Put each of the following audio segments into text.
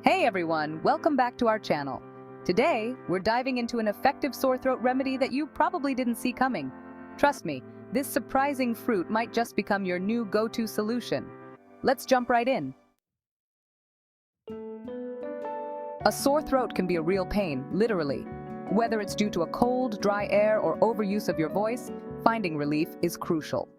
Hey everyone, welcome back to our channel. Today, we're diving into an effective sore throat remedy that you probably didn't see coming. Trust me, this surprising fruit might just become your new go-to solution. Let's jump right in. A sore throat can be a real pain, literally. Whether it's due to a cold, dry air, or overuse of your voice, finding relief is crucial.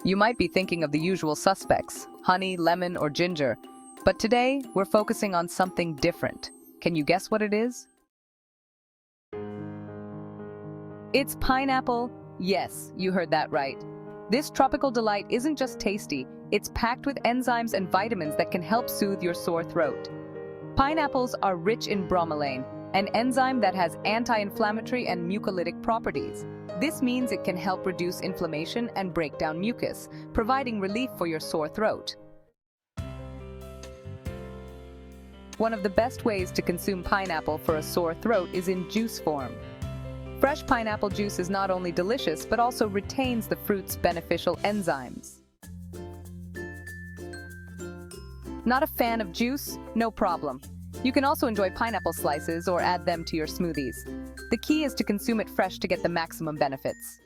You might be thinking of the usual suspects, honey, lemon, or ginger, but today we're focusing on something different. Can you guess what it is? It's pineapple. Yes, you heard that right. This tropical delight isn't just tasty, it's packed with enzymes and vitamins that can help soothe your sore throat. Pineapples are rich in bromelain, an enzyme that has anti-inflammatory and mucolytic properties. This means it can help reduce inflammation and break down mucus, providing relief for your sore throat. One of the best ways to consume pineapple for a sore throat is in juice form. Fresh pineapple juice is not only delicious, but also retains the fruit's beneficial enzymes. Not a fan of juice? No problem. You can also enjoy pineapple slices or add them to your smoothies. The key is to consume it fresh to get the maximum benefits.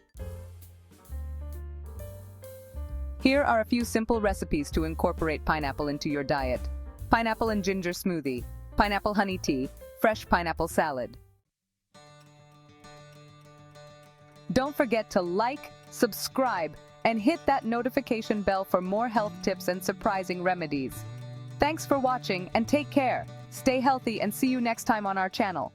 Here are a few simple recipes to incorporate pineapple into your diet. Pineapple and ginger smoothie, pineapple honey tea, fresh pineapple salad. Don't forget to like, subscribe, and hit that notification bell for more health tips and surprising remedies. Thanks for watching and take care. Stay healthy and see you next time on our channel.